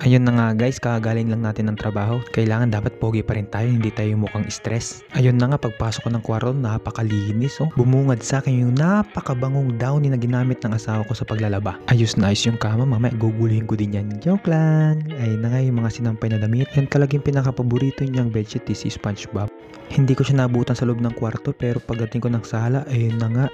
Ayun na nga guys, kakagaling lang natin ng trabaho. Kailangan dapat pogi pa rin tayo, hindi tayo mukhang stress. Ayun na nga, pagpasok ko ng kwarto, napakalinis oh. Bumungad sa akin yung napakabangong downy na ginamit ng asawa ko sa paglalaba. Ayos na ayos yung kama, mamaya gugulihin ko din yan. Joke lang. Ay na nga yung mga sinampay na damit. Yan talagang pinakapaborito niyang bedsheet is si SpongeBob. Hindi ko siya nabutan sa loob ng kwarto, pero pagdating ko ng sala, ayun na nga.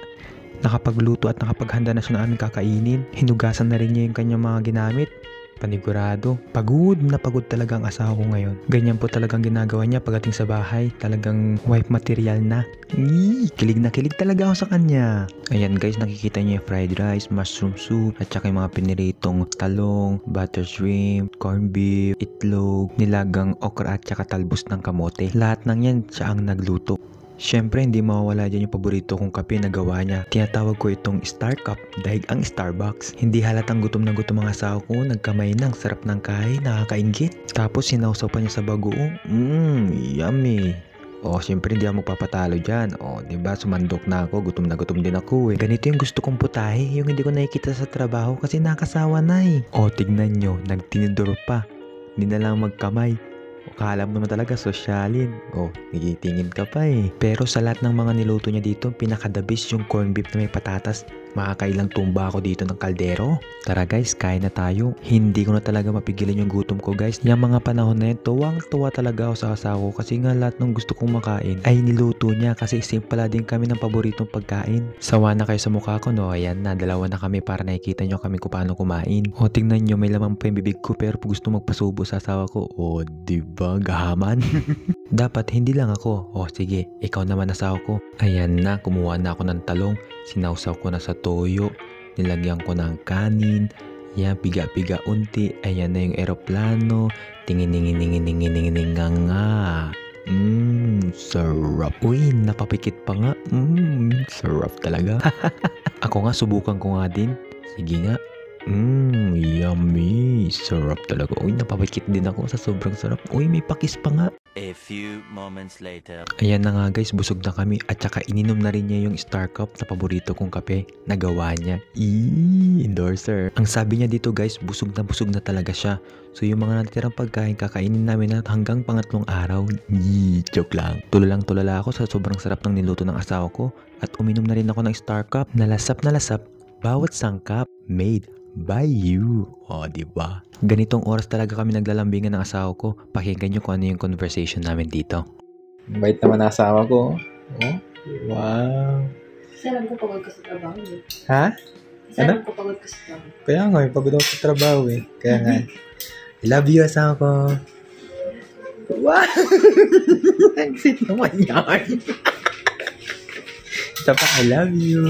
Nakapagluto at nakapaghanda na siya ng aming kakainin. Hinugasan na rin niya yung kanyang mga ginamit. Panigurado. Pagod na pagod talaga ang asawa ko ngayon. Ganyan po talagang ginagawa niya pagdating sa bahay. Talagang wife material na. Kilig na kilig talaga ako sa kanya. Ayan guys, nakikita niyo yung fried rice, mushroom soup, at saka yung mga piniritong talong, butter shrimp, corned beef, itlog, nilagang okra at saka talbos ng kamote. Lahat ng yan siya ang nagluto. Siyempre, hindi mawawala dyan yung paborito kong kape na gawa niya. Tinatawag ko itong Star Cup dahil ang Starbucks. Hindi halatang gutom na gutom ang asawa ko, nagkamay ng sarap ng kain, nakakainggit. Tapos sinausaw pa niya sa bagoong. Yummy. Siyempre hindi ako magpapatalo dyan. Diba, sumandok na ako, gutom na gutom din ako eh. Ganito yung gusto kong putahe, yung hindi ko nakikita sa trabaho kasi nakasawa na eh. Tignan nyo, nagtinidor pa. Hindi na lang magkamay. Akala mo naman talaga sosyalin. Nagitingin ka pa eh. Pero sa lahat ng mga niluto niya dito, pinaka-the-best yung corned beef na may patatas. Makakailang tumba ako dito ng kaldero. Tara guys, kain na tayo. Hindi ko na talaga mapigilan yung gutom ko guys. Yung mga panahon na yun, tuwang-tuwa talaga ako sa asawa ko kasi nga lahat ng gusto kong makain ay niluto niya kasi same pala din kami ng paboritong pagkain. Sawa na kayo sa mukha ko no? Ayan na, dalawa na kami para nakikita nyo kami kung paano kumain. Tingnan nyo, may lamang pa yung bibig ko pero gusto magpasubo sa asawa ko. Diba, gahaman? Dapat hindi lang ako. Sige, ikaw naman asawa ko. Ayan na, kumuha na ako ng talong. Sinausaw ko na sa toyo. Nilagyan ko ng kanin. Yan, piga-piga unti. Ayan na yung eroplano. Tingin-tingin-tingin-tingin-tingin nga. Sarap. Uy, napapikit pa nga. Sarap talaga. Ako nga, subukan ko nga din. Sige nga. Yummy. Sarap talaga. Uy, napapikit din ako sa sobrang sarap. Uy, may pakis pa nga. A few moments later. Ayan na nga guys, busog na kami at saka ininom na rin niya yung Star Cup na paborito kong kape na gawa niya. Endorser. Ang sabi niya dito guys, busog na talaga siya. So yung mga natirang pagkain kakainin namin na hanggang pangatlong araw. Joke lang. Tulala ako sa sobrang sarap ng niluto ng asawa ko at uminom na rin ako ng Star Cup. Nalasap, bawat sangkap made by you. Diba? Ganitong oras talaga kami naglalambingan ng asawa ko. Pakinggan nyo kung ano yung conversation namin dito. Bait naman ang asawa ko. Wow. Salam ko pagod ka sa trabaho eh. Ha? Salam ko pagod ka sa trabaho. Kaya nga, pagod ako sa trabaho eh. Kaya nga. I love you, asawa ko. Wow! Ang sweet naman yan. Isa pa, I love you.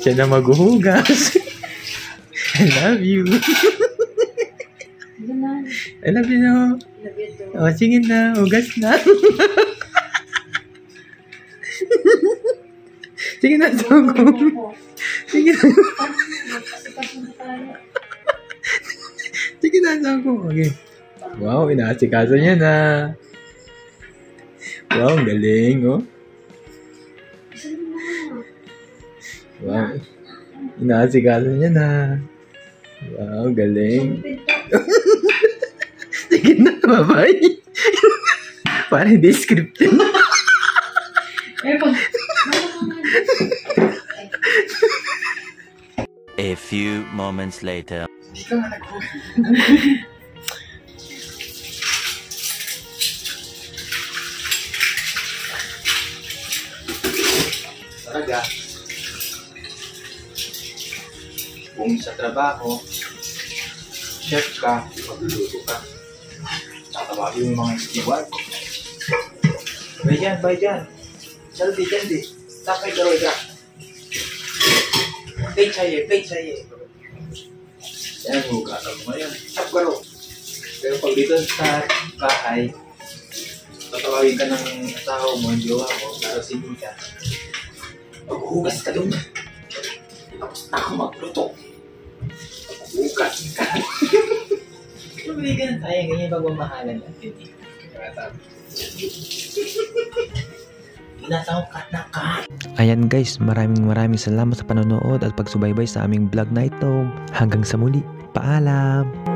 Siya na maghuhugas. I love you. I love you na. Sige na, hugas na. Sige na, asawa ko. Sige na. Sige na, asawa ko. Okay. Wow, inaasikaso niya na. Wow, ang galing, oh. Wow. Inaasikaso niya na. Wow, galing. Sige na, bye-bye. Parang descriptive. A few moments later. Talaga. Kung sa trabaho, chef ka, magluluto ka. Tatawagin yung mga steward. Bay dyan. Jaldi. Tapay karo dyan. Plate chahiye. Yan, hugasan mo yan. Tap karo. Pero pag dito sa bahay, tatawagin ka ng asawa mo, yung jowa mo, darasinin ka. Maghugas ka doon. Tapos na ako magluto. Maghugas ka. Hindi ganun tayo. Ganyan pagmamahalan natin. Inasang cut na cut. Ayan guys, maraming salamat sa panonood at pagsubaybay sa aming vlog na ito. Hanggang sa muli. Paalam!